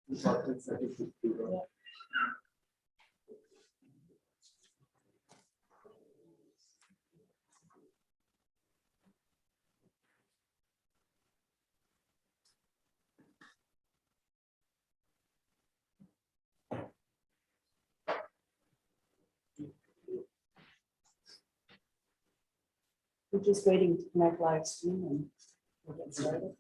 We're just waiting to connect live stream and we'll get started.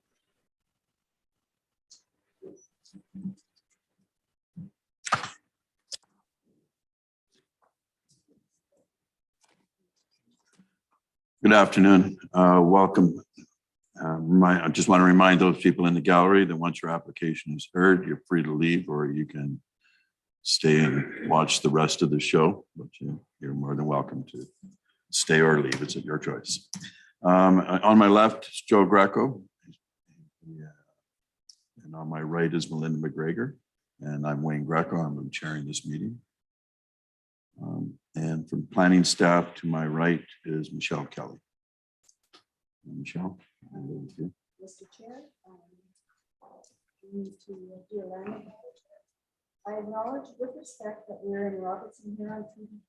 Good afternoon. Welcome. I just want to remind those people in the gallery that once your application is heard, you're free to leave, or you can stay and watch the rest of the show, but you're more than welcome to stay or leave. It's at your choice. On my left is Joe Greco. And on my right is Melinda McGregor. And I'm Wayne Greco. I'm chairing this meeting. And from planning staff to my right is Michelle Kelly. Michelle. Mr. Chair, we need to do a land. I acknowledge with respect that we're in Robertson Huron Treaty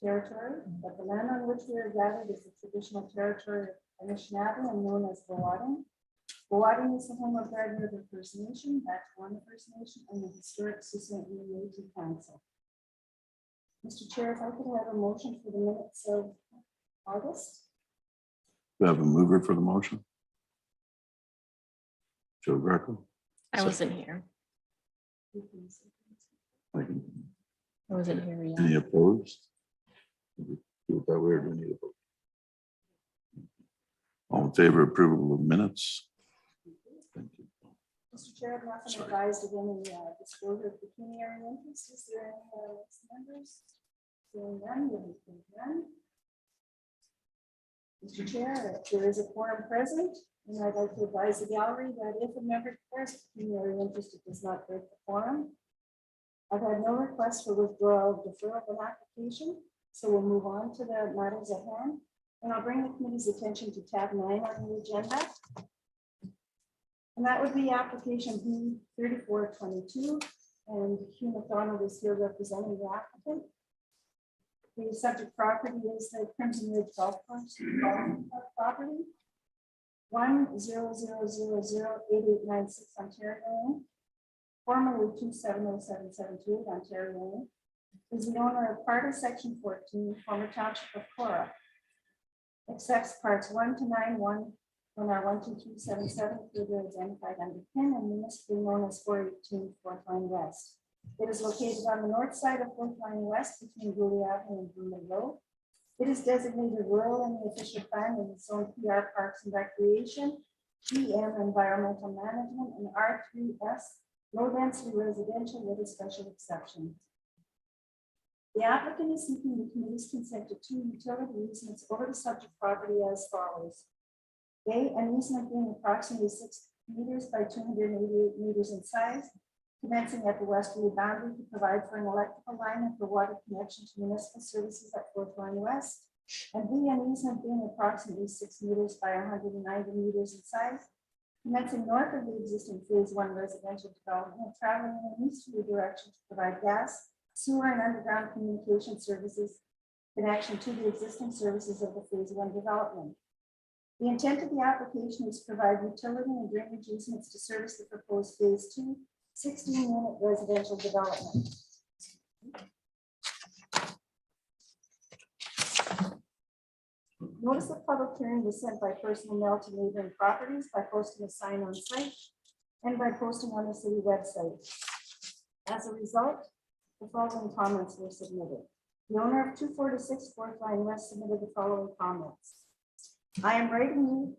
territory, that the land on which we are gathered is the traditional territory of Anishinaabe and known as Bowading. Bowading is the home of Red River First Nation, Batchewana First Nation, and the historic Sault Ste. Marie Métis Council. Mr. Chair, if I could have a motion for the minutes of August. We have a mover for the motion. Joe Greco. I wasn't here. I wasn't here yet. Any opposed? Do it that way, or do we need a vote? All in favor of approval of minutes? Thank you. Mr. Chair, I've not been advised of any disclosure of pecuniary interest. Is there any members? Seeing none, we'll move none. Mr. Chair, if there is a quorum present, and I'd like to advise the gallery that if a member declares pecuniary interest, it does not break the quorum. I've had no request for withdrawal of deferral of an application, so we'll move on to the matters at hand. And I'll bring the committee's attention to tab 9 on the agenda. And that would be application B3422, and Hugh McDonald is here representing the applicant. The subject property is the Crimson Ridge Golf Course property, 100008896 Ontario Lane, formerly 2707728 Ontario Lane, is the owner of part of Section 14, former Township of Cora. Accepts parts 1 to 9(1) on our 12377 further identified under PIN and municipally known as 418 Fourth Line West. It is located on the north side of Fourth Line West between Gooley Avenue and Bruman Road. It is designated rural in the official plan in its own PR Parks and Recreation, GM Environmental Management, and R3S low density residential with a special exception. The applicant is seeking the committee's consent to 2 utility easements over the subject property as follows. A, an easement being approximately 6 meters by 288 meters in size, commencing at the westerly boundary to provide for an electrical line and for water connection to municipal services at Fourth Line West. And B, an easement being approximately 6 meters by 190 meters in size, commencing north of the existing phase 1 residential development, traveling in an easterly direction to provide gas, sewer, and underground communication services connection to the existing services of the phase 1 development. The intent of the application is to provide utility and drainage easements to service the proposed phase 2 16-unit residential development. Notice of public hearing was sent by personal mail to neighboring properties by posting a sign on site and by posting on the city website. As a result, the following comments were submitted. The owner of 246 Fourth Line West submitted the following comments. I am writing you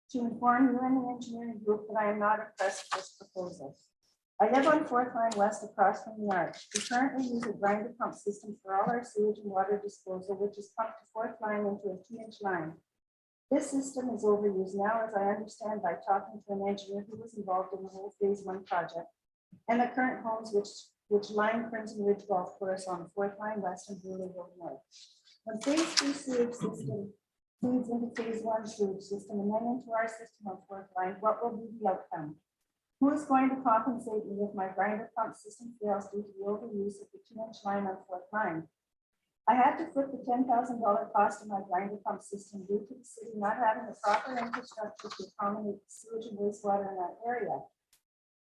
to inform you and the engineering group that I am not impressed with this proposal. I live on Fourth Line West across from the arch. We currently use a grinder pump system for all our sewage and water disposal, which is pumped to Fourth Line into a 2-inch line. This system is overused now, as I understand by talking to an engineer who was involved in the whole phase 1 project, and the current homes which line Crimson Ridge Golf Course on Fourth Line West and Brulee Road North. When phase 2 sewage system feeds into phase 1 sewage system and then into our system on Fourth Line, what will be the outcome? Who is going to compensate me if my grinder pump system fails due to the overuse of the 2-inch line on Fourth Line? I had to foot the $10,000 cost of my grinder pump system due to the city not having the proper infrastructure to accommodate sewage and wastewater in that area.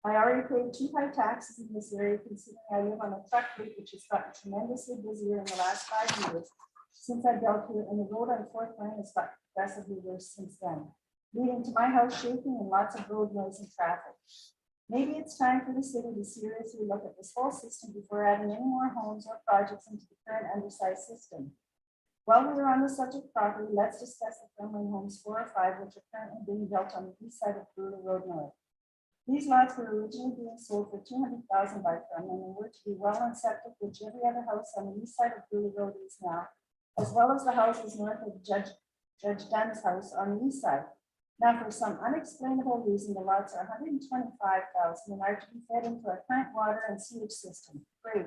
I already paid too high taxes in this area considering I live on a truck route which has gotten tremendously busier in the last 5 years since I built here, and the road on Fourth Line has gotten progressively worse since then, leading to my house shaking and lots of road noise and traffic. Maybe it's time for the city to seriously look at this whole system before adding any more homes or projects into the current undersized system. While we are on the subject property, let's discuss the Kremlin Homes 4 or 5, which are currently being built on the east side of Brewer Road North. These lots were originally being sold for $200,000 by Kremlin and were to be well on septic, which every other house on the east side of Brewer Road is now, as well as the houses north of Judge Dunn's house on the east side. Now, for some unexplainable reason, the lots are $125,000 and are to be fed into our current water and sewage system. Great.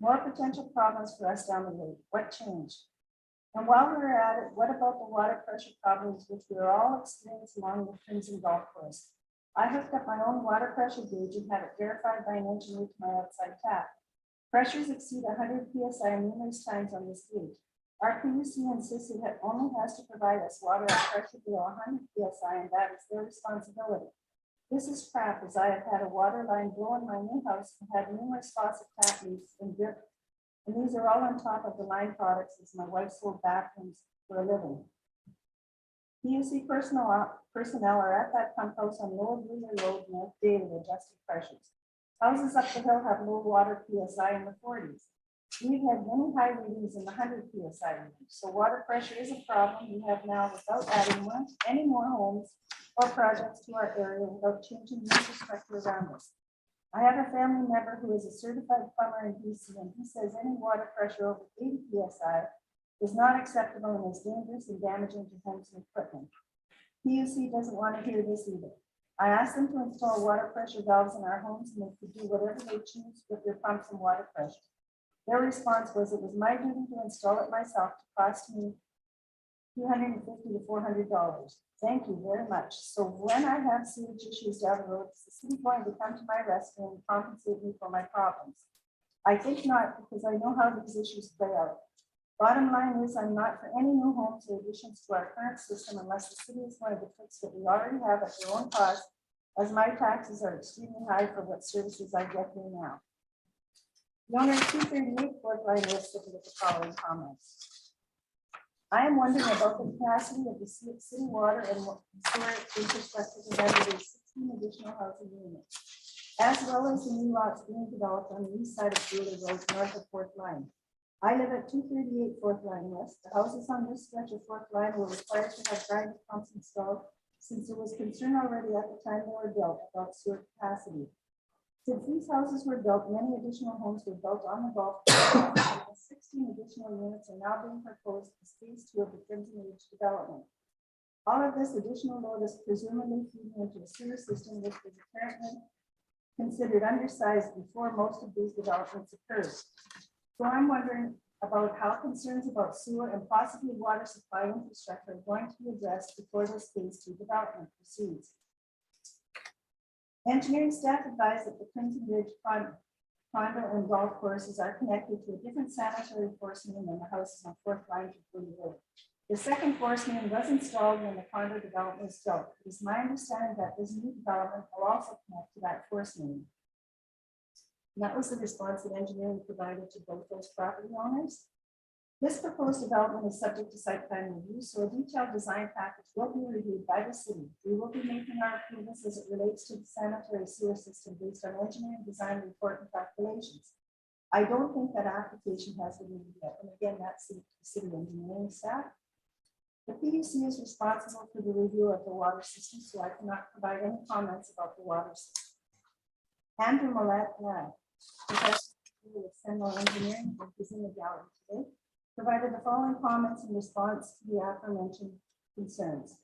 More potential problems for us down the road. What changed? And while we're at it, what about the water pressure problems which we are all experiencing along the Crimson Golf Course? I hooked up my own water pressure gauge and had it verified by an engineer to my outside tap. Pressures exceed 100 psi numerous times on this gauge. Our PUC insisted it only has to provide us water at pressure below 100 psi, and that is their responsibility. This is crap, as I have had a water line blow in my new house and had numerous faucet tap leaks and drip. And these are all on top of the line products as my wife sold bathrooms for a living. PUC personnel are at that pump house on Lower Brewer Road North daily adjusting pressures. Houses up the hill have low water PSI in the 40s. We've had many high readings in the 100 PSI range, so water pressure is a problem we have now without adding any more homes or projects to our area without changing the infrastructure around us. I have a family member who is a certified plumber in BC, and he says any water pressure over 80 PSI is not acceptable and is dangerous and damaging to homes and equipment. PUC doesn't want to hear this either. I asked them to install water pressure valves in our homes and they could do whatever they choose with their pumps and water pressure. Their response was it was my duty to install it myself to cost me $250 to $400. Thank you very much. So when I have sewage issues down the road, is the city going to come to my rescue and compensate me for my problems? I think not, because I know how these issues play out. Bottom line is I'm not for any new homes or additions to our current system unless the city is going to fix what we already have at their own cost, as my taxes are extremely high for what services I get here now. The owner of 238 Fourth Line listed with the following comments. I am wondering about the capacity of the city water and sewer infrastructure to handle these 16 additional housing units, as well as the new lots being developed on the east side of Brewer Road north of Fourth Line. I live at 238 Fourth Line West. The houses on this stretch of Fourth Line were required to have grinder pumps installed since there was concern already at the time they were built about sewer capacity. Since these houses were built, many additional homes were built on the golf course. 16 additional units are now being proposed as phase 2 of the Crimson Ridge development. All of this additional load is presumably feeding into a sewer system which was apparently considered undersized before most of these developments occurred. So I'm wondering about how concerns about sewer and possibly water supply infrastructure are going to be addressed before this phase 2 development proceeds. Engineering staff advised that the Crimson Ridge condo and golf courses are connected to a different sanitary force main than the houses on Fourth Line to Brewer Road. The second force main was installed when the condo development was built. It is my understanding that this new development will also connect to that force main. And that was the response that engineering provided to both those property owners. This proposed development is subject to site plan review, so a detailed design package will be reviewed by the city. We will be making our approvals as it relates to the sanitary sewer system based on engineering design report and calculations. I don't think that application has been reviewed yet. And again, that's the city engineering staff. The PUC is responsible for the review of the water system, so I cannot provide any comments about the water system. Andrew Millett, professor with Sentinel Engineering, is in the gallery today, provided the following comments in response to the aforementioned concerns.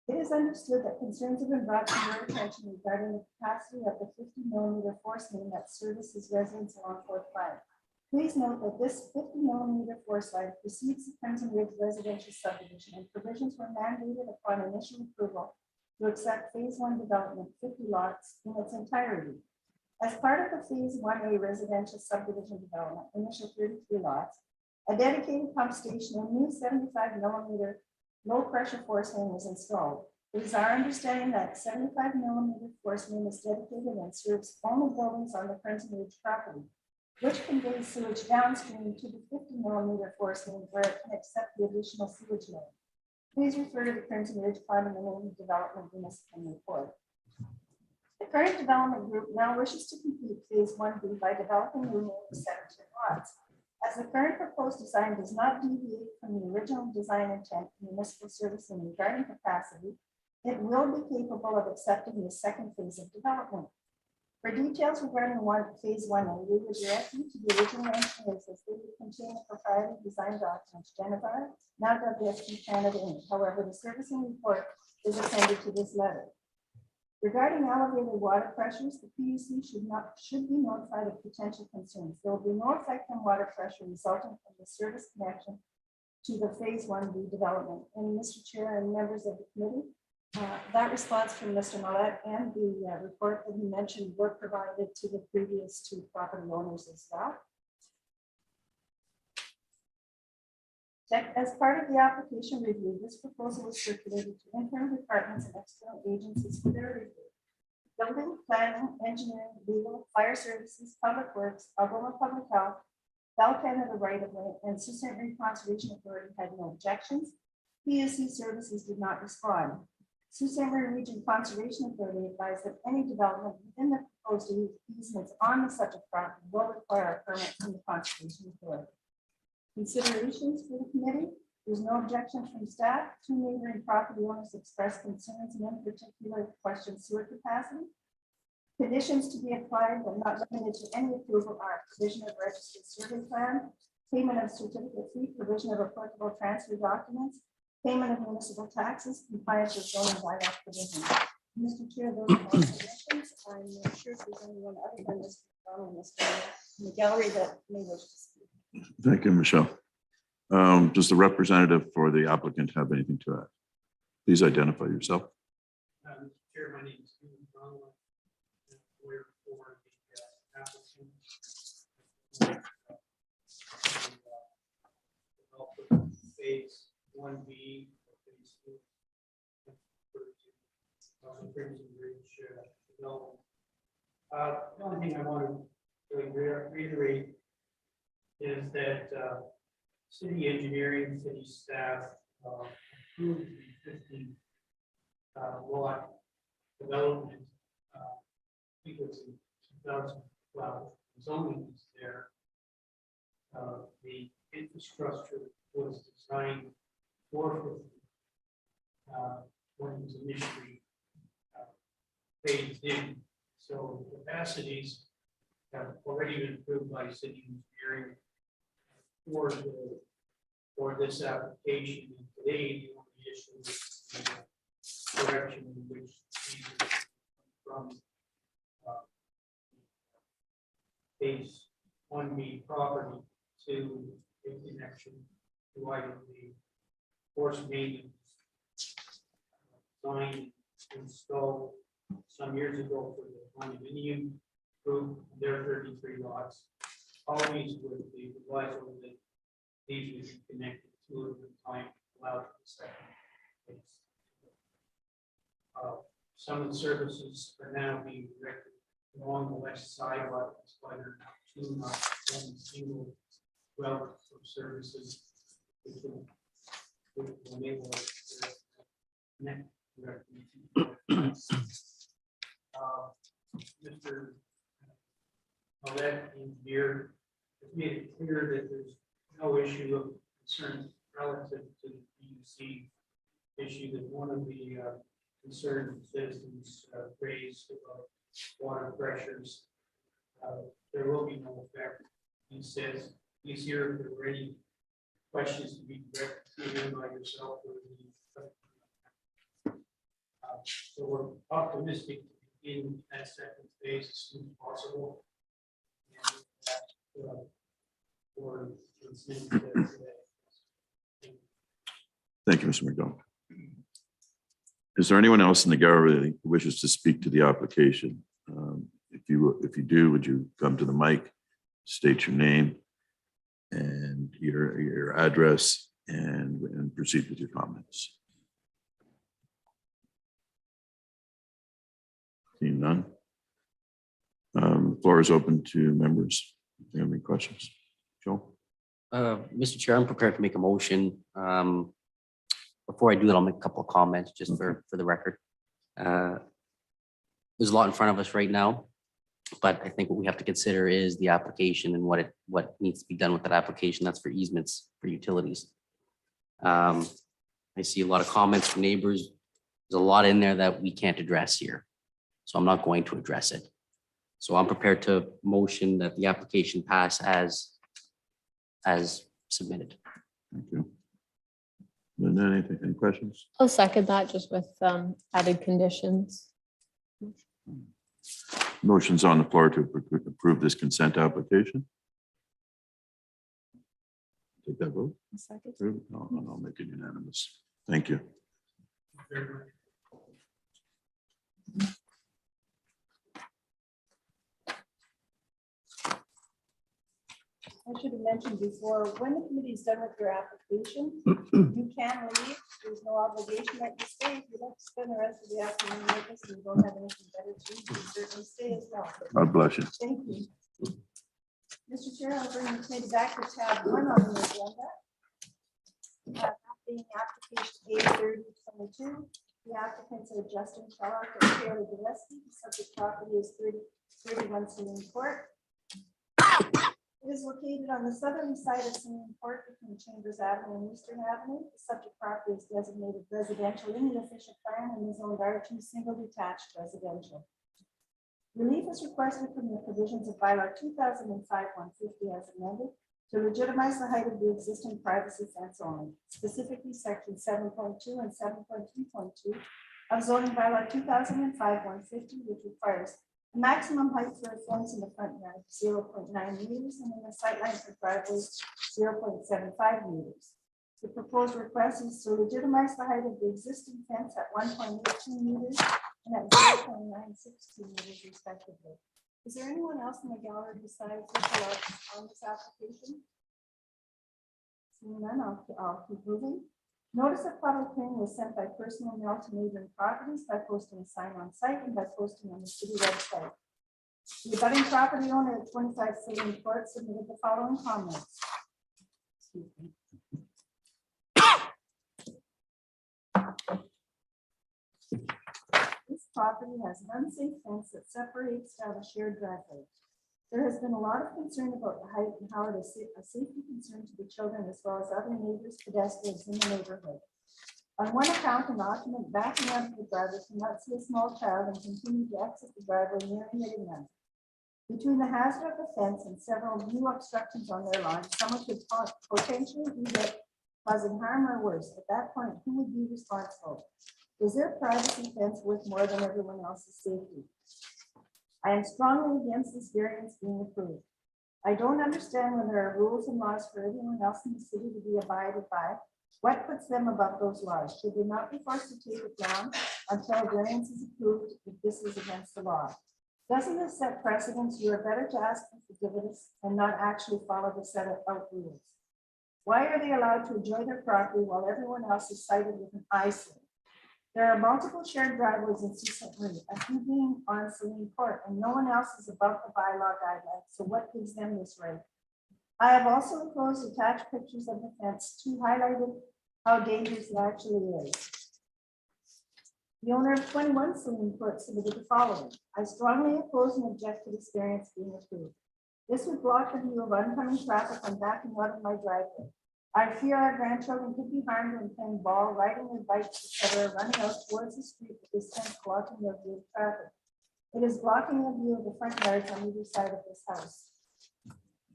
It is understood that concerns have been brought to your attention regarding the capacity of the 50mm force main that services residents along Fourth Line. Please note that this 50mm force line precedes the Crimson Ridge residential subdivision, and provisions were mandated upon initial approval to accept phase one development 50 lots in its entirety. As part of the phase 1A residential subdivision development, initial 33 lots, a dedicated pump station and new 75mm low pressure force main was installed. It is our understanding that 75mm force main is dedicated and serves only buildings on the Crimson Ridge property, which conveys sewage downstream to the 50mm force main where it can accept the additional sewage load. Please refer to the Crimson Ridge Condominium Development Municipal Report. The current development group now wishes to complete phase 1B by developing the remaining 17 lots. As the current proposed design does not deviate from the original design intent of municipal servicing regarding capacity, it will be capable of accepting the second phase of development. For details regarding phase 1A, we would direct you to the original engineers as they would contain the proprietary design documents, Genevar, now WSP Canada Inc. However, the servicing report is appended to this letter. Regarding elevated water pressures, the PUC should be notified of potential concerns. There will be no effect on water pressure resulting from the service connection to the phase 1B development. And Mr. Chair and members of the committee, that response from Mr. Millett and the report that he mentioned were provided to the previous two property owners as well. As part of the application review, this proposal was circulated to internal departments and external agencies for their review. Building, planning, engineering, legal, fire services, public works, Algoma Public Health, Bell Canada Right of Way, and Sault Ste. Marie Conservation Authority had no objections. PUC services did not respond. Sault Ste. Marie Region Conservation Authority advised that any development within the proposed easements on the subject property will require a permit from the Conservation Authority. Considerations for the committee. There's no objections from staff. Two neighboring property owners expressed concerns and in particular questioned sewer capacity. Conditions to be applied but not limited to any approval are provision of registered survey plan, payment of certificate fee, provision of applicable transfer documents, payment of municipal taxes, compliance with zoning bylaw provisions. Mr. Chair, those are my suggestions. I'm not sure if there's anyone other than Mr. McDonald in the gallery that may wish to speak. Thank you, Michelle. Does the representative for the applicant have anything to add? Please identify yourself. Mr. Chair, my name is Stephen Conlon, lawyer for the applicant. Phase 1B, phase 2, Crimson Ridge development. The only thing I want to really reiterate is that city engineering, city staff approved the 50 lot development. I think it was in 2012. Zoning is there. The infrastructure was designed for 50 when it was initially phased in. So capacities have already been approved by city engineering for this application. And today, the only issue is the direction in which these are from phase 1B property to a connection to either the force main designed and installed some years ago for the condominium group, their 33 lots, always with the proviso that these would be connected to it at the time allowed for the second phase. Some of the services are now being directed along the west side, but that's why they're not two, not one single well of services, which will enable us to connect directly to Mr. Millett, engineer, has made it clear that there's no issue of concern relative to the PUC issue, that one of the concerned citizens raised about water pressures. There will be no effect. He says he's here if there were any questions to be directed to him by yourself or the so we're optimistic to begin that second phase as soon as possible. And for Thank you, Mr. McDonald. Is there anyone else in the gallery who wishes to speak to the application? If you do, would you come to the mic, state your name and your address and proceed with your comments? Seeing none. The floor is open to members. Do you have any questions? Joe? Mr. Chair, I'm prepared to make a motion. Before I do that, I'll make a couple of comments just for the record. There's a lot in front of us right now, but I think what we have to consider is the application and what needs to be done with that application. That's for easements for utilities. I see a lot of comments from neighbors. There's a lot in there that we can't address here, so I'm not going to address it. So I'm prepared to motion that the application pass as submitted. Thank you. Linda, anything, any questions? I'll second that just with added conditions. Motion's on the floor to approve this consent application. Take that vote. A second. Approve? I'll make it unanimous. Thank you. I should have mentioned before, when the committee is done with your application, you can leave. There's no obligation that you stay. If you'd like to spend the rest of the afternoon with us and you don't have anything better to do, you can certainly stay as well. God bless you. Thank you. Mr. Chair, I'll bring the committee back to tab 1 on the agenda. That being application A3022, the applicants are Justin Kellogg and Taylor Gillespie. The subject property is 31 Saloon Court. It is located on the southerly side of Saloon Court between Chambers Avenue and Eastern Avenue. The subject property is designated residential in the official plan and is owned R2 single detached residential. Relief is requested from the provisions of bylaw 2005-150 as amended to legitimize the height of the existing privacy fence only, specifically section 7.2 and 7.3.2 of zoning bylaw 2005-150, which requires a maximum height for a fence in the front yard of 0.9 meters and in the sightline for driveways 0.75 meters. The proposed request is to legitimize the height of the existing fence at 1.82 meters and at 0.962 meters respectively. Is there anyone else in the gallery besides Nicola on this application? Seeing none, I'll keep moving. Notice of public hearing was sent by personal mail to neighboring properties by posting a sign on site and by posting on the city website. The abutting property owner at 25 Saloon Court submitted the following comments. Excuse me. This property has an unsafe fence that separates out a shared driveway. There has been a lot of concern about the height and how it is a safety concern to the children as well as other neighbors, pedestrians in the neighborhood. On one account, an occupant backing up the driveway cannot see a small child and continue to exit the driveway, nearly hitting them. Between the hazard of the fence and several new obstructions on their lawn, someone could potentially be hit, causing harm or worse. At that point, who would be responsible? Is their privacy fence worth more than everyone else's safety? I am strongly against this variance being approved. I don't understand when there are rules and laws for everyone else in the city to be abided by. What puts them above those laws? Should they not be forced to take it down until a variance is approved if this is against the law? Doesn't this set precedents? You are better to ask for forgiveness and not actually follow the set of rules. Why are they allowed to enjoy their property while everyone else is cited with an eyesore? There are multiple shared driveways in Cecil Marie, a few being on Saloon Court, and no one else is above the bylaw guidelines. So what gives them this right? I have also enclosed attached pictures of the fence to highlight how dangerous it actually is. The owner of 21 Saloon Court submitted the following. I strongly oppose and object to this variance being approved. This would block the view of oncoming traffic on backing out of my driveway. I fear our grandchildren could be harmed when playing ball, riding their bikes, etc., running out towards the street with this fence blocking their view of traffic. It is blocking the view of the front yards on either side of this house.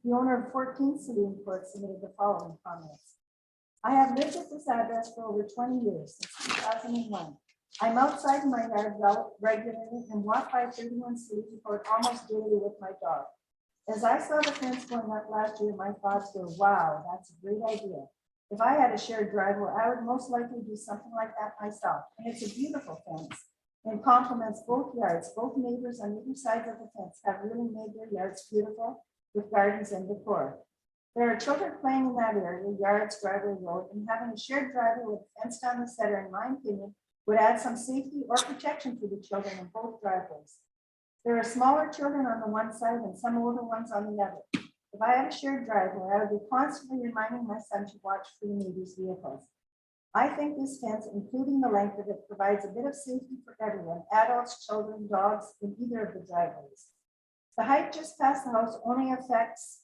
The owner of 14 Saloon Court submitted the following comments. I have lived at this address for over 20 years, since 2001. I'm outside my yard regularly and walk by 31 Saloon Court almost daily with my dog. As I saw the fence going up last year, my thoughts were, wow, that's a great idea. If I had a shared driveway, I would most likely do something like that myself. And it's a beautiful fence and complements both yards. Both neighbors on either side of the fence have really made their yards beautiful with gardens and decor. There are children playing in that area, yards, driveway, road, and having a shared driveway with a fence down the center, in my opinion, would add some safety or protection for the children in both driveways. There are smaller children on the one side and some older ones on the other. If I had a shared driveway, I would be constantly reminding my son to watch for the neighbors' vehicles. I think this fence, including the length of it, provides a bit of safety for everyone, adults, children, dogs, in either of the driveways. The height just past the house only affects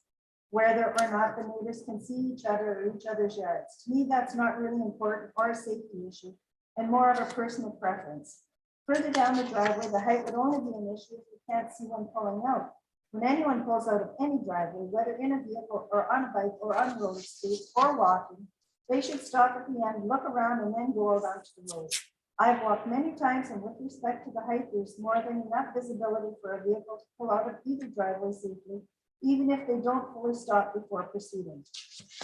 whether or not the neighbors can see each other or each other's yards. To me, that's not really important or a safety issue, and more of a personal preference. Further down the driveway, the height would only be an issue if you can't see one pulling out. When anyone pulls out of any driveway, whether in a vehicle or on a bike or on roller skates or walking, they should stop at the end, look around, and then go out onto the road. I've walked many times, and with respect to the height, there's more than enough visibility for a vehicle to pull out of either driveway safely, even if they don't fully stop before proceeding.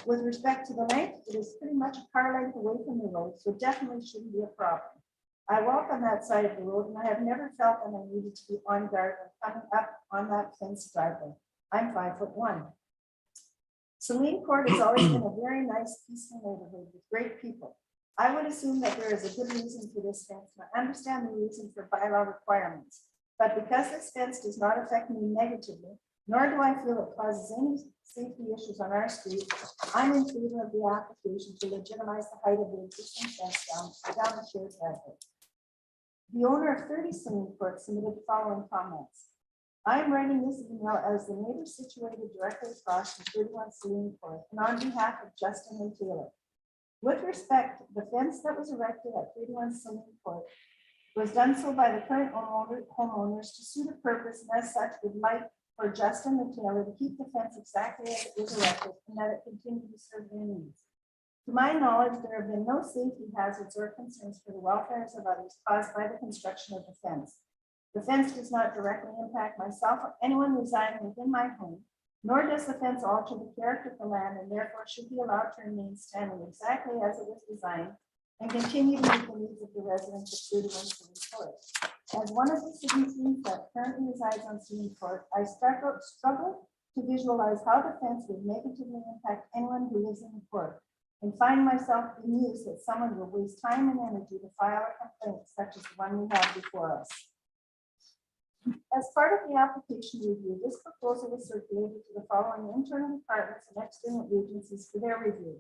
With respect to the length, it is pretty much a car length away from the road, so definitely shouldn't be a problem. I walk on that side of the road, and I have never felt that I needed to be on guard when coming up on that fenced driveway. I'm 5'1". Celine Court has always been a very nice, peaceful neighborhood with great people. I would assume that there is a good reason for this fence, and I understand the reason for bylaw requirements. But because this fence does not affect me negatively, nor do I feel it causes any safety issues on our street, I'm in favor of the application to legitimize the height of the existing fence down the shared driveway. The owner of 30 Celine Court submitted the following comments. I am writing this email as the neighbor situated directly across from 31 Celine Court and on behalf of Justin and Taylor. With respect, the fence that was erected at 31 Celine Court was done so by the current homeowners to suit a purpose, and as such would like for Justin and Taylor to keep the fence exactly as it was erected and that it continue to serve their needs. To my knowledge, there have been no safety hazards or concerns for the welfare of others caused by the construction of the fence. The fence does not directly impact myself or anyone residing within my home, nor does the fence alter the character of the land, and therefore should be allowed to remain standing exactly as it was designed and continue to meet the needs of the residents of 31 Celine Court. As one of the citizens that currently resides on Celine Court, I struggle to visualize how the fence would negatively impact anyone who lives in the court, and find myself bemused that someone will waste time and energy to file a complaint such as the one we have before us. As part of the application review, this proposal was circulated to the following internal departments and external agencies for their review: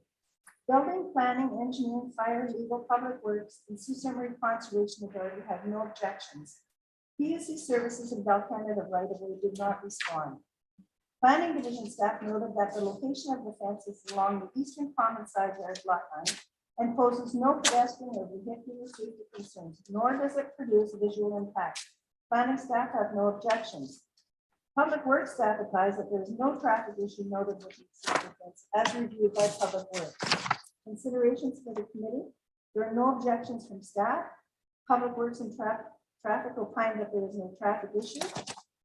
Building, Planning, Engineering, Fire, Legal, Public Works, and Sioux Summary Conservation Authority have no objections. PUC Services and Bell Canada Right of Way did not respond. Planning Division staff noted that the location of the fence is along the eastern common side yard lot line and poses no pedestrian or vehicular safety concerns, nor does it produce visual impact. Planning staff have no objections. Public Works staff advised that there is no traffic issue noted with the existing fence as reviewed by Public Works. Considerations for the committee: there are no objections from staff. Public Works and traffic opined that there is no traffic issue.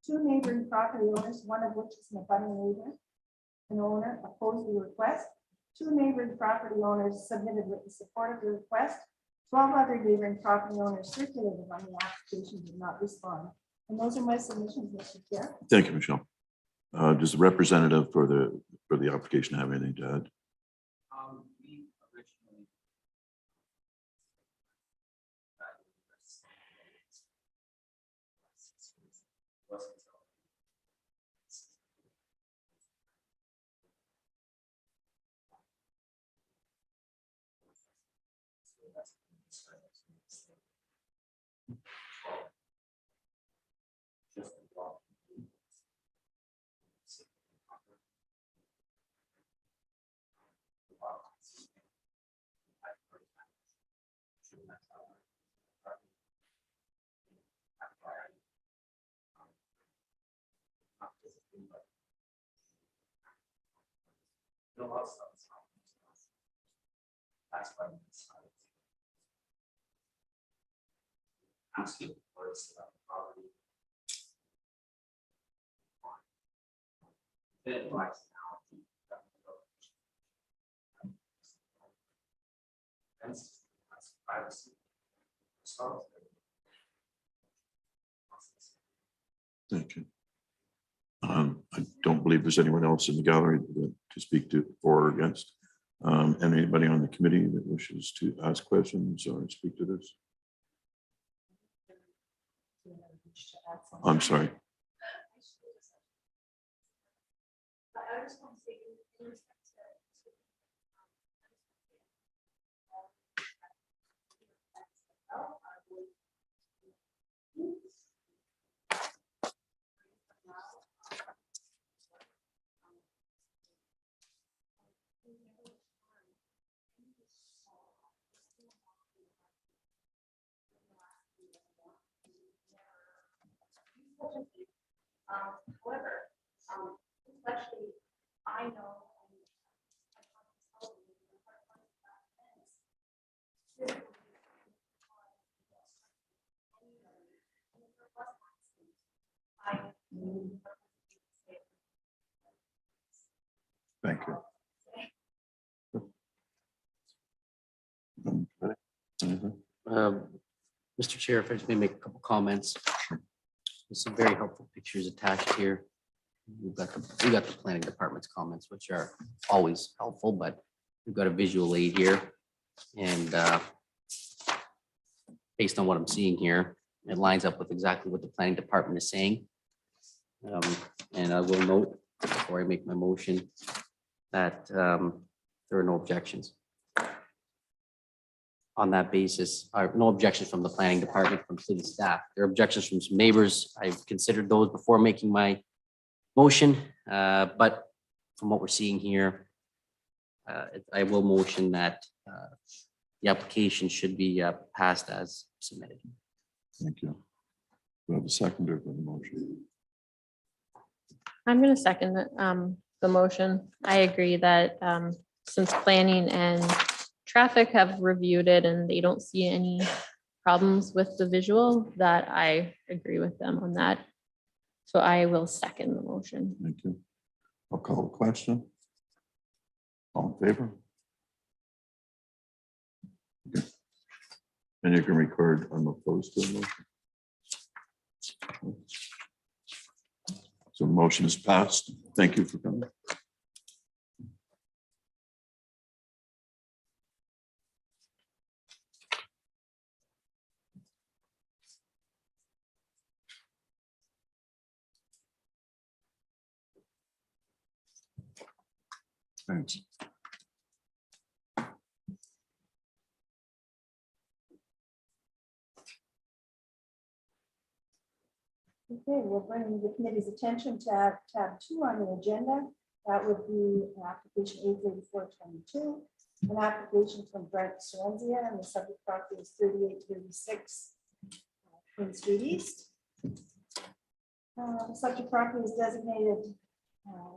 Two neighboring property owners, one of which is an abutting neighbor, an owner, opposed the request. Two neighboring property owners submitted written support of the request. 12 other neighboring property owners circulated on the application, did not respond. And those are my submissions, Mr. Chair. Thank you, Michelle. Does the representative for the application have anything to add? We originally that's why we decided to ask you first about the property. Then like now. Hence, that's privacy. So, Thank you. I don't believe there's anyone else in the gallery to speak to for or against. Anybody on the committee that wishes to ask questions or speak to this? I'm sorry. However, especially I know. Thank you. Anything? Mr. Chair, if I just may make a couple comments. There's some very helpful pictures attached here. We got the planning department's comments, which are always helpful, but we've got a visual aid here. And based on what I'm seeing here, it lines up with exactly what the planning department is saying. And I will note before I make my motion that there are no objections. On that basis, no objections from the planning department, from city staff. There are objections from some neighbors. I've considered those before making my motion, but from what we're seeing here, I will motion that the application should be passed as submitted. Thank you. We have a seconder for the motion. I'm going to second the motion. I agree that since planning and traffic have reviewed it and they don't see any problems with the visual, that I agree with them on that. So I will second the motion. Thank you. I'll call the question. All in favor? Okay. And you can record I'm opposed to the motion. So the motion is passed. Thank you for coming. Thanks. Okay, we'll bring the committee's attention to tab 2 on the agenda. That would be application 83422, an application from Brent Sorenzia, and the subject property is 3836 Queen Street East. The subject property is designated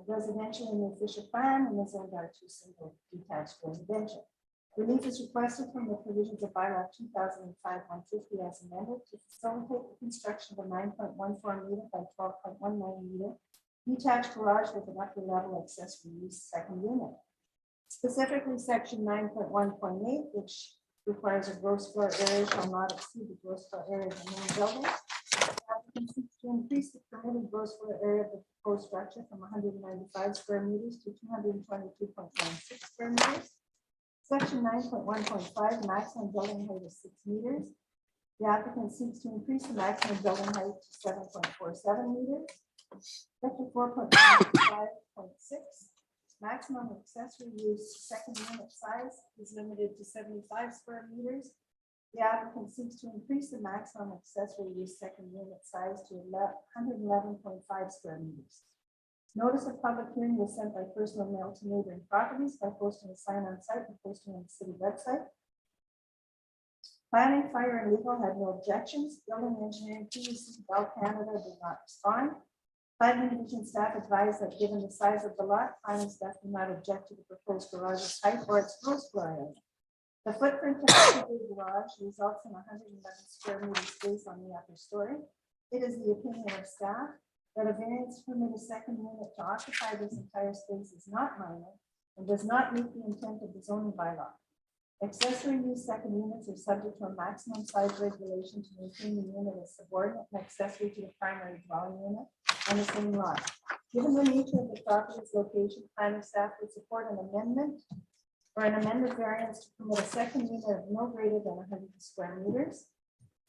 residential in the official plan and is owned by 2 single detached residential. Relief is requested from the provisions of bylaw 2005-150 as amended to facilitate the construction of a 9.14 meter by 12.19 meter detached garage with an upper level accessory use second unit. Specifically, section 9.1.8, which requires a gross floor area shall not exceed the gross floor area of the main building. Applicant seeks to increase the permitted gross floor area of the proposed structure from 195 square meters to 222.96 square meters. Section 9.1.5, maximum building height is 6 meters. The applicant seeks to increase the maximum building height to 7.47 meters. Section 4.5.6, maximum accessory use second unit size is limited to 75 square meters. The applicant seeks to increase the maximum accessory use second unit size to 111.5 square meters. Notice of public hearing was sent by personal mail to neighboring properties by posting a sign on site and posting on the city website. Planning, fire, and legal had no objections. Building engineering, PUC, Bell Canada did not respond. Planning division staff advised that given the size of the lot, planning staff do not object to the proposed garage's height or its gross floor area. The footprint of the garage results in 111 square meter space on the upper story. It is the opinion of staff that a variance to permit a second unit to occupy this entire space is not minor and does not meet the intent of the zoning bylaw. Accessory use second units are subject to a maximum size regulation to maintain the unit as subordinate and accessory to the primary dwelling unit on the same lot. Given the nature of the property's location, planning staff would support an amendment or an amended variance to permit a second unit of no greater than 100 square meters.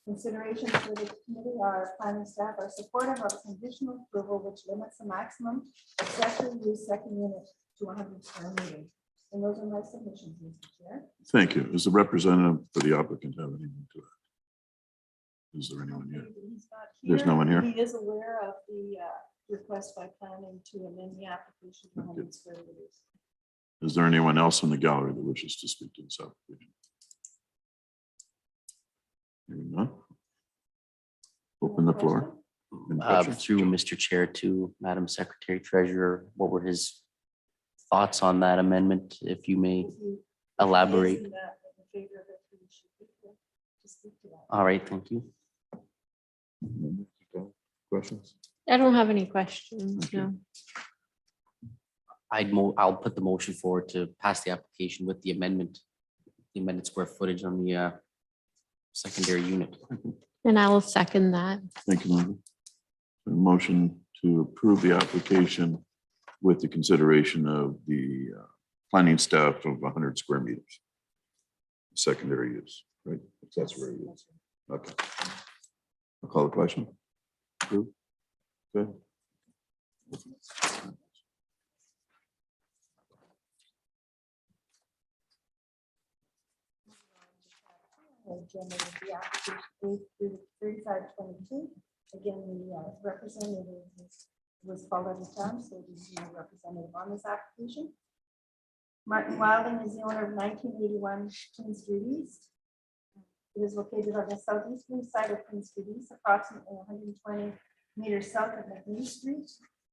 Considerations for the committee are planning staff are supportive of conditional approval which limits the maximum accessory use second unit to 100 square meters. And those are my submissions, Mr. Chair. Thank you. Is the representative for the applicant have anything to it? Is there anyone here? He's not There's no one here? He is aware of the request by planning to amend the application to 100 square meters. Is there anyone else in the gallery that wishes to speak to this application? Hearing none. Open the floor. Any questions? Through Mr. Chair to Madam Secretary Treasurer, what were his thoughts on that amendment, if you may If he- elaborate? if he is in favor of it, he should be here to speak to that. All right, thank you. Questions? I don't have any questions, Okay. no. I'll put the motion forward to pass the application with the amended square footage on the secondary unit. And I will second that. Thank you, Linda. A motion to approve the application with the consideration of the planning staff of 100 square meters. Secondary use, right? Accessory use. Okay. I'll call the question. Approved? Good. Agenda with the application 3522. Again, the representative was called at the time, so there's no representative on this application. Martin Wilding is the owner of 1981 Queen Street East. It is located on the southeastern side of Queen Street East, approximately 120 meters south of McNeese Street.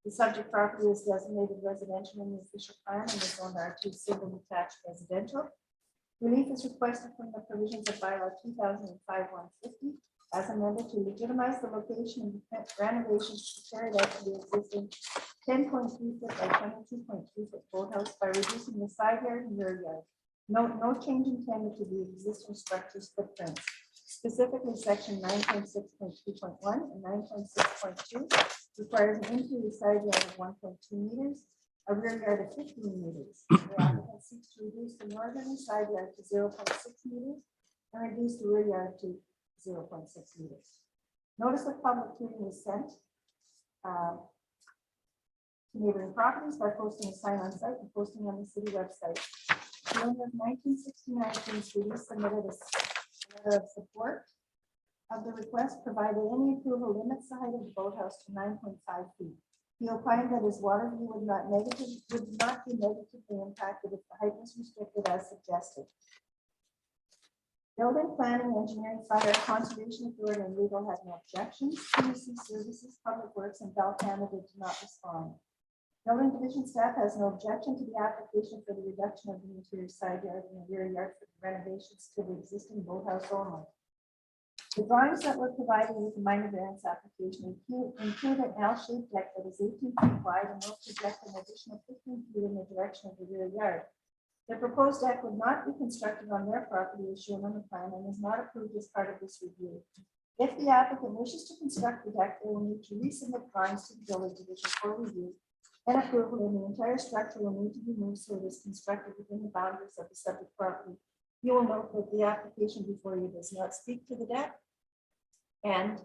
The subject property is designated residential in the official plan and is zoned R2 single detached residential. Relief is requested from the provisions of bylaw 2005-150 as amended to legitimize the location and renovations to carry out to the existing 10.3 foot by 22.3 foot boathouse by reducing the side yard and rear yard. No change intended to the existing structure's footprint. Specifically, section 9.6.2.1 and 9.6.2 requires an interior side yard of 1.2 meters, a rear yard of 15 meters. The applicant seeks to reduce the northern side yard to 0.6 meters and reduce the rear yard to 0.6 meters. Notice of public hearing was sent to neighboring properties by posting a sign on site and posting on the city website. The owner of 1969 Queen Street East submitted a letter of support of the request, provided any approval limits the height of the boathouse to 9.5 feet. He opined that his water view would not be negatively impacted if the height was restricted as suggested. Building, planning, engineering, fire, conservation authority, and legal had no objections. PUC services, public works, and Bell Canada did not respond. Building division staff has no objection to the application for the reduction of the interior side yard and the rear yard for the renovations to the existing boathouse only. The drawings that were provided with the minor variance application include an L-shaped deck that is 18 feet wide and will project an additional 15 feet in the direction of the rear yard. The proposed deck would not be constructed on their property as shown on the plan and is not approved as part of this review. If the applicant wishes to construct the deck, they will need to resubmit drawings to the building division for review and approval, and the entire structure will need to be moved so it is constructed within the boundaries of the subject property. You will note that the application before you does not speak to the deck, and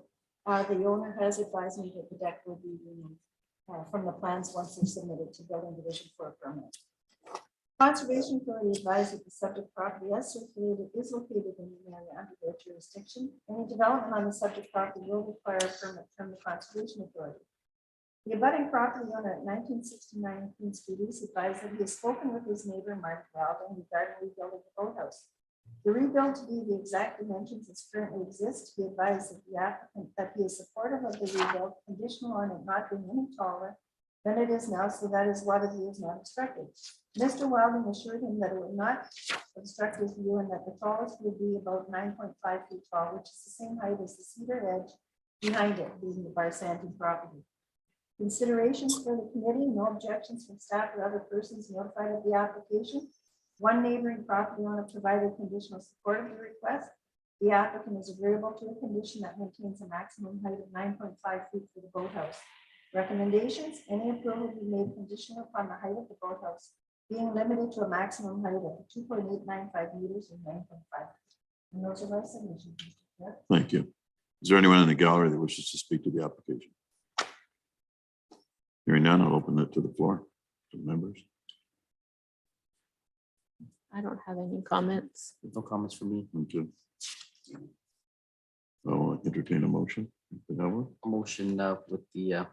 the owner has advised me that the deck will be removed from the plans once they're submitted to building division for a permit. Conservation Authority advised that the subject property as circulated is located in the area under their jurisdiction. Any development on the subject property will require a permit from the Conservation Authority. The abutting property owner at 1969 Queen Street East advised that he has spoken with his neighbor Mark Wilding regarding rebuilding the boathouse. The rebuild to be the exact dimensions as currently exist. He advised that the applicant that he is supportive of the rebuild, conditional on it not being any taller than it is now, so that his water view is not obstructed. Mr. Wilding assured him that it would not obstruct his view and that the tallest would be about 9.5 feet tall, which is the same height as the cedar edge behind it, being the Barsanti property. Considerations for the committee, no objections from staff or other persons notified of the application. One neighboring property owner provided conditional support of the request. The applicant is agreeable to a condition that maintains a maximum height of 9.5 feet for the boathouse. Recommendations, any approval be made conditional upon the height of the boathouse being limited to a maximum height of 2.895 meters and 9.5. And those are my submissions. Mr. Chair. Thank you. Is there anyone in the gallery that wishes to speak to the application? Hearing none, I'll open it to the floor, to the members. I don't have any comments. No comments from me. Thank you. I'll entertain a motion. If we have one. A motion with the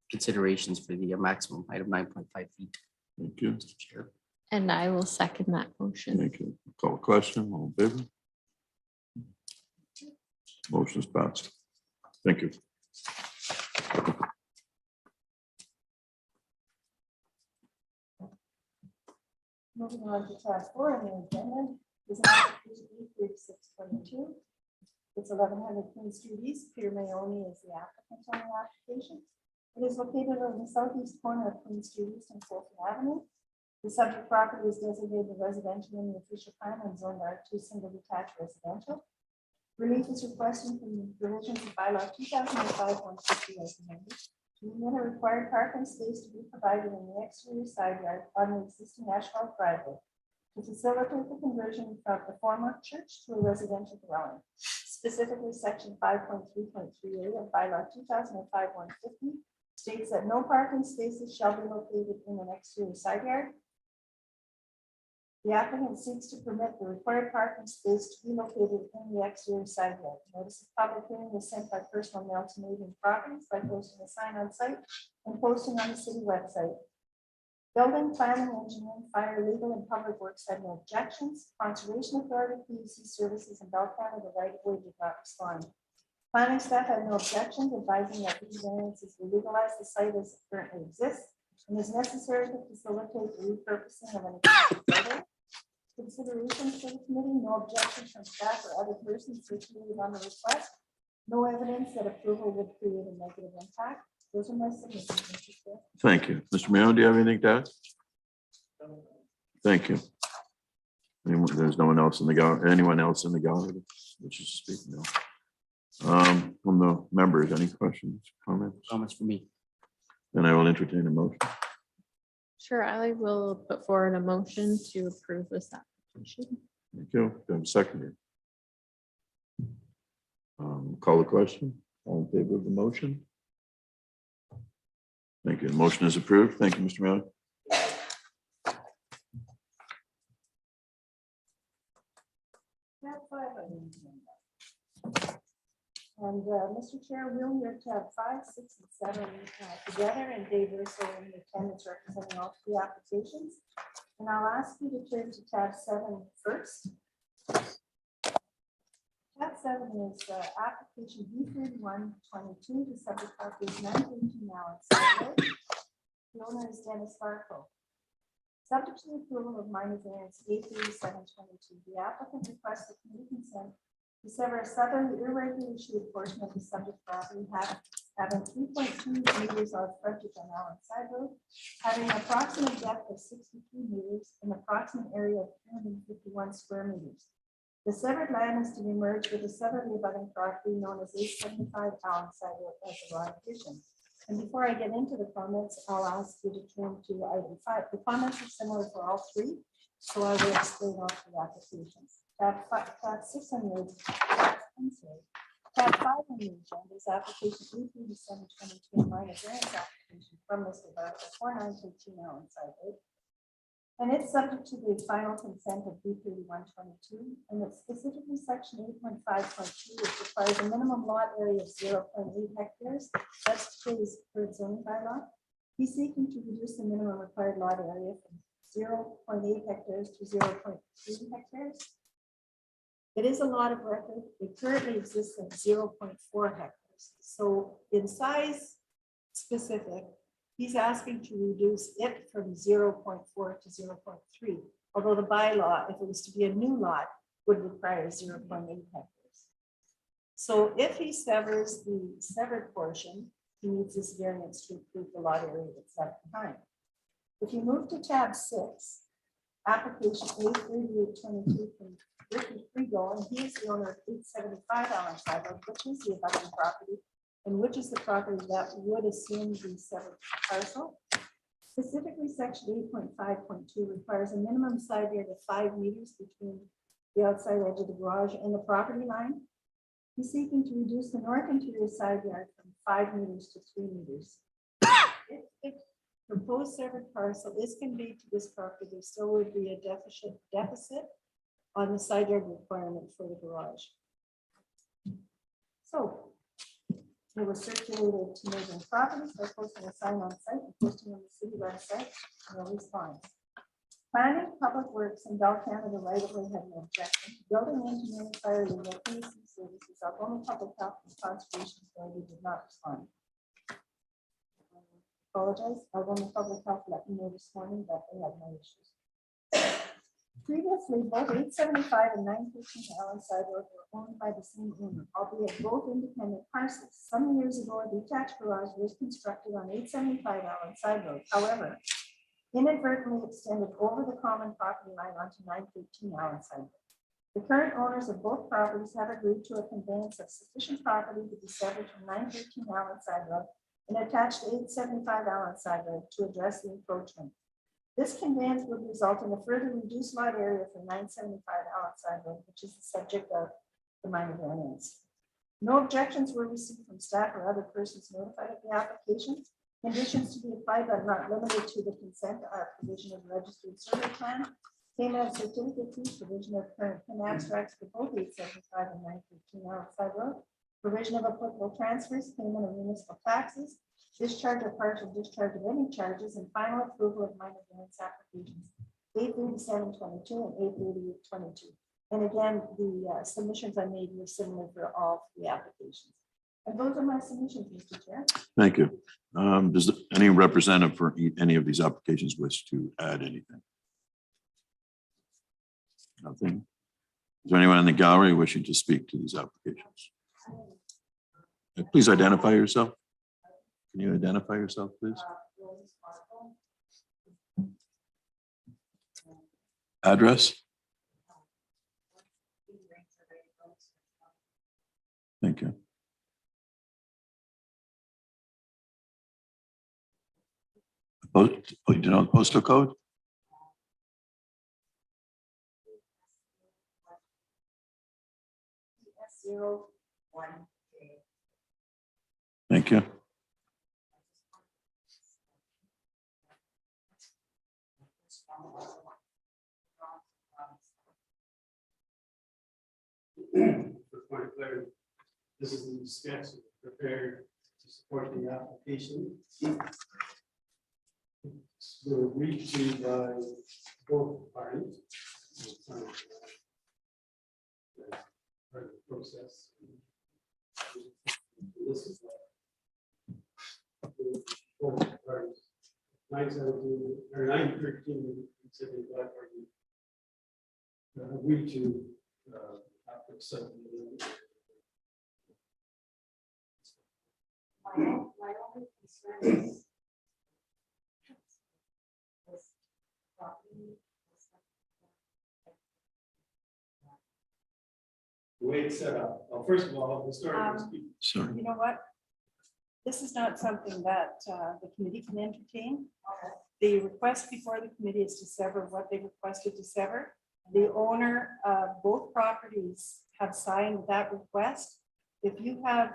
considerations for the maximum height of 9.5 feet. Thank you. Mr. Chair. And I will second that motion. Thank you. Call a question, all in favor? Motion is passed. Thank you. Moving on to tab 4 on the agenda is an application E3622. It's 1100 Queen Street East. Peter Mayoni is the applicant on the application. It is located on the southeast corner of Queen Street East and Fulton Avenue. The subject property is designated residential in the official plan and zoned R2 single detached residential. Relief is requesting from the provisions of bylaw 2005-150 as amended. To limit a required parking space to be provided in the exterior side yard on the existing asphalt driveway to facilitate the conversion of the former church to a residential dwelling. Specifically, section 5.3.3A of bylaw 2005-150 states that no parking spaces shall be located in an exterior side yard. The applicant seeks to permit the required parking space to be located in the exterior side yard. Notice of public hearing was sent by personal mail to Neighboring Properties by posting a sign on site and posting on the city website. Building, planning, engineering, fire, legal, and public works had no objections. Conservation Authority, PUC Services, and Bell Canada right of way did not respond. Planning staff had no objections, advising that these variances will legalize the site as it currently exists and is necessary to facilitate the repurposing of an existing building. Considerations for the committee, no objections from staff or other persons situated on the request. No evidence that approval would create a negative impact. Those are my submissions, Mr. Chair. Thank you. Mr. Mayo, do you have anything to add? Thank you. There's no one else in the gallery, anyone else in the gallery which is speaking now? From the members, any questions, comments? Comments from me. Then I will entertain a motion. Sure, I will put forward a motion to approve this application. Thank you. Do I have a seconder? Call the question. All in favor of the motion? Thank you. The motion is approved. Thank you, Mr. Mayor. Tab 5 on the agenda. And Mr. Chair, we'll hear tab 5, 6, and 7 together, and Dave Russo in attendance representing all three applications. And I'll ask you to turn to tab 7 first. Tab 7 is application B3122, the subject property is 932 now. The owner is Dennis Farco. Subject to the approval of minor variance A3722, the applicant requests the committee consent to sever a southerly irregularly shaped portion of the subject property having 3.2 meters of frontage on Allen Side Road, having an approximate depth of 63 meters and approximate area of 351 square meters. The severed land is to be merged with a southerly abutting property known as 875 Allen Side Road as a lot addition. And before I get into the comments, I'll ask you to turn to item 5. The comments are similar for all three, so I will explain all three applications. Tab 6 on the tab 5 on the agenda is application E3722 minor variance application from Mr. Barker 4932 Allen Side Road. And it's subject to the final consent of B3122, and it's specifically section 8.5.2, which requires a minimum lot area of 0.8 hectares. That's today's current zoning bylaw. He's seeking to reduce the minimum required lot area from 0.8 hectares to 0.3 hectares. It is a lot of record. It currently exists at 0.4 hectares. So in size specific, he's asking to reduce it from 0.4 to 0.3, although the bylaw, if it was to be a new lot, would require 0.8 hectares. So if he severs the severed portion, he needs this variance to improve the lot area that's left behind. If you move to tab 6, application 83822 from Ricky Frigo, and he is the owner of 875 Allen Side Road, which is the abutting property, and which is the property that would assume the separate parcel. Specifically, section 8.5.2 requires a minimum side yard of 5 meters between the outside edge of the garage and the property line. He's seeking to reduce the north interior side yard from 5 meters to 3 meters. If proposed separate parcel is conveyed to this property, there still would be a deficit on the side yard requirement for the garage. So it was circulated to neighboring properties by posting a sign on site and posting on the city website. No response. Planning, Public Works, and Bell Canada right of way had no objection. Building engineering, fire, legal, police services, Algoma Public Health and Conservation Authority did not respond. Apologize. Algoma Public Health let me know this morning that they had no issues. Previously, both 875 and 913 Allen Side Road were owned by the same owner, albeit both independent parcels. Some years ago, a detached garage was constructed on 875 Allen Side Road. However, inadvertently extended over the common property line onto 913 Allen Side Road. The current owners of both properties have agreed to a conveyance of sufficient property to be severed from 913 Allen Side Road and attached to 875 Allen Side Road to address the encroachment. This conveyance would result in a further reduced lot area for 975 Allen Side Road, which is the subject of the minor variance. No objections were received from staff or other persons notified of the application. Conditions to be applied but not limited to the consent are provision of registered survey plan, payment of certificate fees, provision of current PIN abstracts for both 875 and 913 Allen Side Road, provision of applicable transfers, payment of municipal taxes, discharge or partial discharge of any charges, and final approval of minor variance applications 83722 and 83822. And again, the submissions I made were similar for all three applications. And those are my submissions, Mr. Chair. Thank you. Does any representative for any of these applications wish to add anything? Nothing. Is there anyone in the gallery wishing to speak to these applications? Please identify yourself. Can you identify yourself, please? Address? Thank you. Oh, you know the postal code? Thank you. For point of clarity, this is the sketch prepared to support the application. Will agreed to by both parties. Part of the process. This is both parties. 917 or 913 considering that party agreed to accept the My only concern is the way it's set up. Well, first of all, historically speaking, Sorry. you know what? This is not something that the committee can entertain. The request before the committee is to sever what they requested to sever. The owner of both properties have signed that request. If you have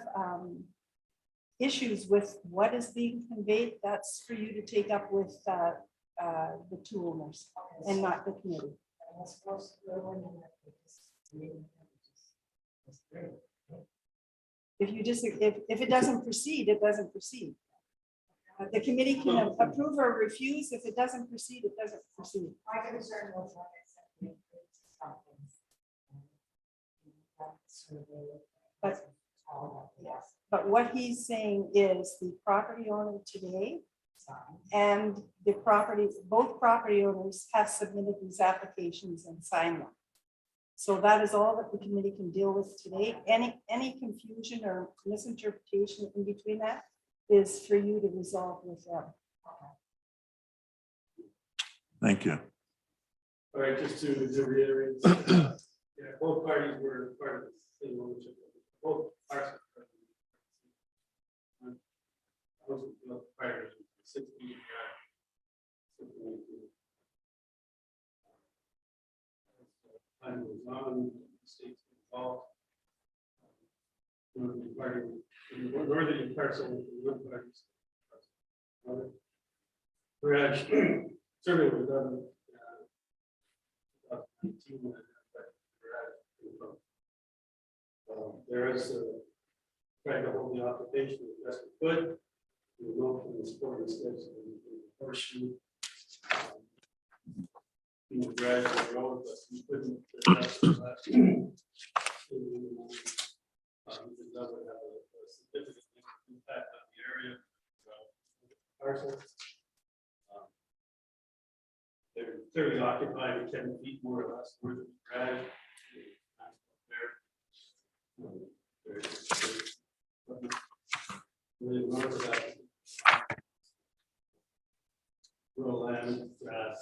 issues with what is being conveyed, that's for you to take up with the two owners and not the committee. If you just, if it doesn't proceed, it doesn't proceed. The committee can approve or refuse. If it doesn't proceed, it doesn't proceed. My concern was like I said, But, yes, but what he's saying is the property owner today and the property, both property owners have submitted these applications and signed them. So that is all that the committee can deal with today. Any confusion or misinterpretation in between that is for you to resolve with them. Thank you. All right, just to reiterate, yeah, both parties were part of the same ownership. Both parts. Those were built prior to 16. Time goes on, states involved. Northern party, northern parcel, one parties. Whereas survey was done. 19, there is trying to hold the occupation as best we could. We know from the sporting steps of the horseshoe. In the graduate road, but we couldn't. That would have a significant impact on the area. Parcel. They're clearly occupied 10 feet more or less north of the garage. Really north of that. Rural land, grass.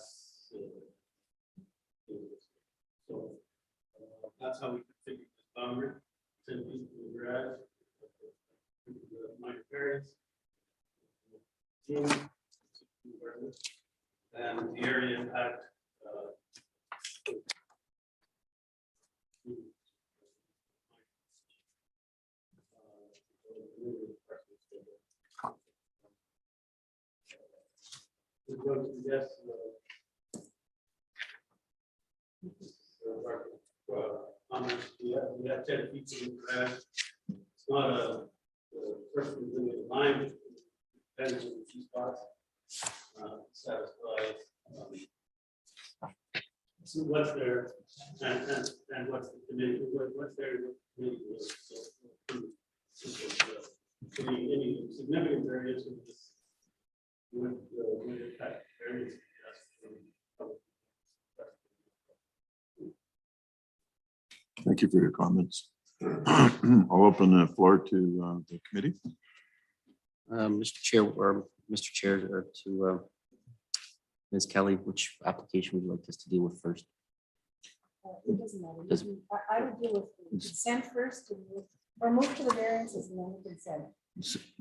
So that's how we configure this boundary. 10 feet from the garage. Minor variance. And the area impact. We're going to yes. We have 10 feet in the garage. It's not a person in line. Depends on the two spots. Satisfies. So what's their and what's the committee? What's their committee? Any significant variance with this would impact variance. Thank you for your comments. I'll open the floor to the committee. Mr. Chair, or to Ms. Kelly, which application would you like us to deal with first? It doesn't matter. Does- I would deal with the consent first or move to the variances and then the consent.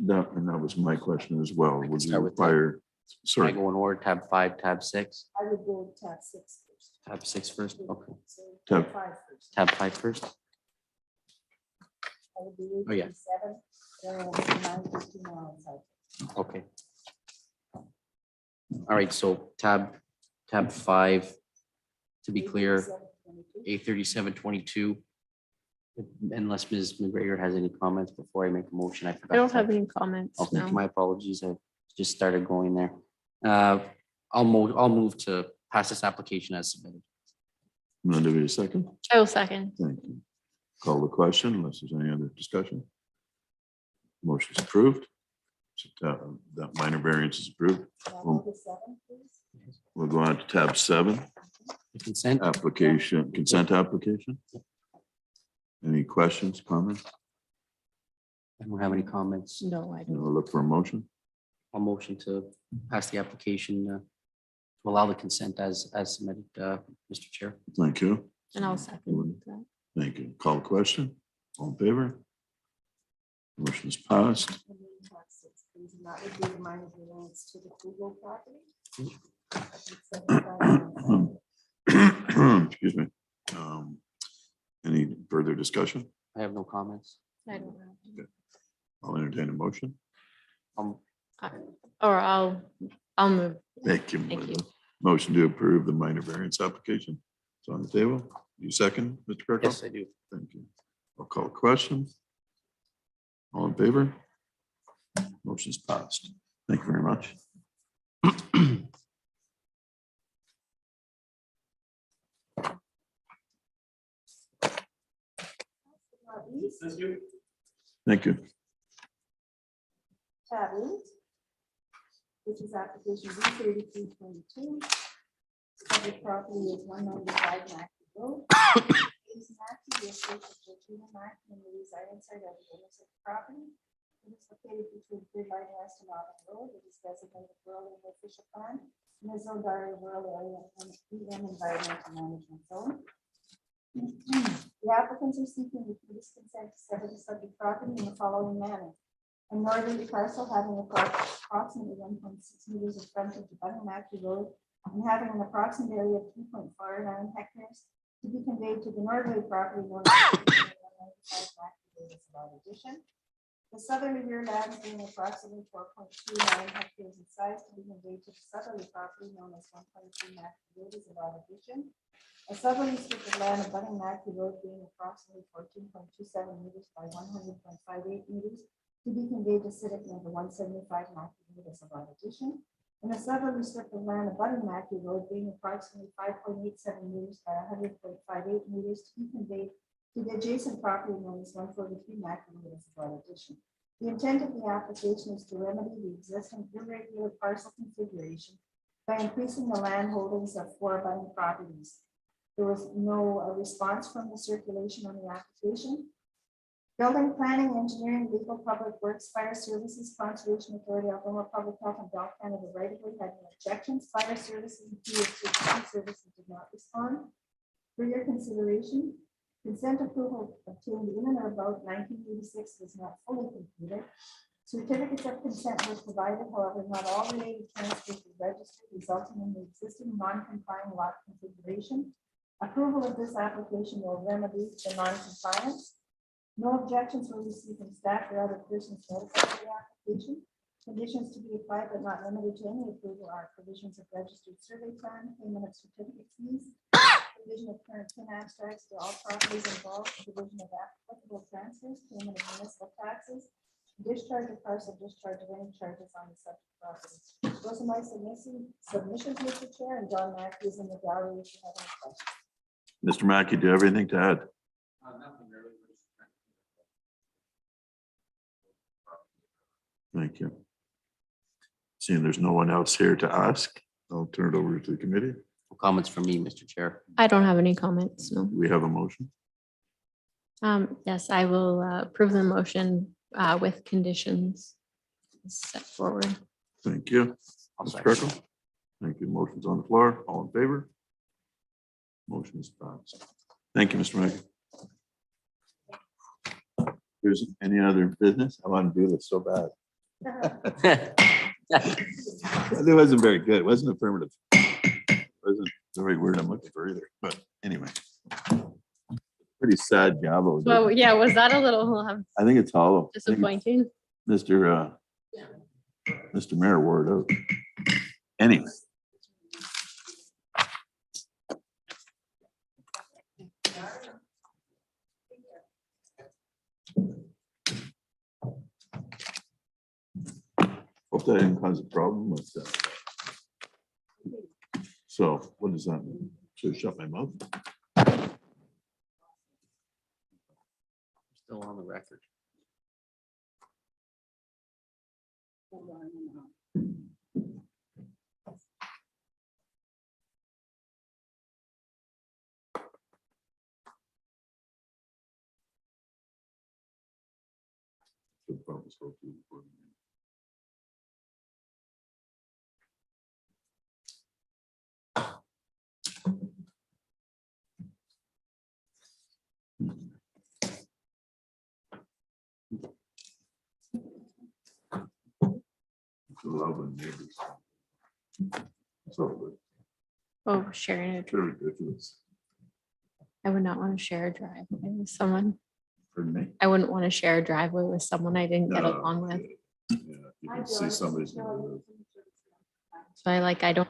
That was my question as well. Would you start with require, Can I sorry, go in order, tab 5, tab 6? I would go with tab 6 first. Tab 6 first, okay. So Tab- 5 first. Tab 5 first, I would do Oh, yeah. 7. Then 9, 15 on side. okay. All right, so tab 5, to be clear, 83722. Unless Ms. McGregor has any comments before I make a motion, I forgot. I don't to- have any comments. Okay, No. my apologies. I just started going there. I'll move to pass this application as submitted. I'm going to give you a second. I will second. Thank you. Call the question unless there's any other discussion. Motion's approved. So, that minor variance is approved. Now go to 7, please. We'll go on to tab 7, The consent, application, consent application. Any questions, comments? I don't have any comments. No, I don't. We'll look for a motion. I'll motion to pass the application to allow the consent as submitted, Mr. Chair. Thank you. And I'll second that. Thank you. Call the question. All in favor? Motion is passed. And then tab 6, please. And that would be the minor variance to the Google property. Excuse me. Any further discussion? I have no comments. I don't have. I'll entertain a motion. Or I'll move. Thank you. Thank you. Motion to approve the minor variance application. It's on the table. You second, Mr. Kirkhoff? Yes, I do. Thank you. I'll call a question. All in favor? Motion's passed. Thank you very much. Thank you. Thank you. Tab 8, which is application B3322. Subject property is 195 Mackey Road. Is Mackey the estate of Georgina Mackey and Louise Ironside as the owners of the property? It is located between Grid Line West and Auburn Road. It is designated rural in the official plan in the Zondari rural area and EM environmental management zone. The applicants are seeking the police consent to sever the subject property in the following manner. A northerly parcel having approximately 1.6 meters of frontage abutting Mackey Road and having an approximate area of 2.49 hectares to be conveyed to the northerly property known as 195 Mackey Road as allowed addition. The southerly rear land being approximately 4.29 hectares in size to be conveyed to the southerly property known as 1.3 Mackey Road as allowed addition. A southerly strip of land abutting Mackey Road being approximately 14.27 meters by 100.58 meters to be conveyed to Civic number 175 Mackey Road as allowed addition. And a southerly strip of land abutting Mackey Road being approximately 5.87 meters by 100.58 meters to be conveyed to the adjacent property known as 143 Mackey Road as allowed addition. The intent of the application is to remedy the existing irregular parcel configuration by increasing the land holdings of 4 abutting properties. There was no response from the circulation on the application. Building, planning, engineering, legal, public works, fire services, conservation authority, Algoma Public Health, and Bell Canada right of way had no objections. Fire services and PHC services did not respond. For your consideration, consent approval obtained in and about 1986 was not fully completed. Certificates of consent were provided, however, not all related transfers were registered, resulting in the existing non-complying lot configuration. Approval of this application will remedy the non-compliance. No objections were received from staff or other persons notified of the application. Conditions to be applied but not limited to any approval are provisions of registered survey plan, payment of certificate fees, provision of current PIN abstracts to all properties involved, provision of applicable transfers, payment of municipal taxes, discharge of parcel, discharge of any charges on the subject property. Those are my submissions, Mr. Chair, and John Mackey is in the gallery if you have any questions. Mr. Mackey, do you have anything to add? Nothing really. Thank you. Seeing there's no one else here to ask, I'll turn it over to the committee. Comments from me, Mr. Chair. I don't have any comments, no. We have a motion. Yes, I will approve the motion with conditions set forward. Thank you. I'll Mr. second. Krekel. Thank you. Motion's on the floor. All in favor? Motion is passed. Thank you, Mr. Mackey. There's any other business? I want to do this so bad. It wasn't very good. It wasn't affirmative. It wasn't the right word I'm looking for either, but anyway. Pretty sad job. over there. Well, yeah, was that a little I think it's hollow. I think disappointing? Mr. Mayor wore it out. Anyway. Hope that didn't cause a problem with So what does that mean? Should I shut my mouth? Still on the record. Should probably spoke to you before the meeting. Loving neighbors. So Oh, sharing a it's very ridiculous. I would not want to share a driveway with someone. Pardon me. I wouldn't want to share a driveway with someone I didn't get No, along with. Yeah, you can see somebody's. So I don't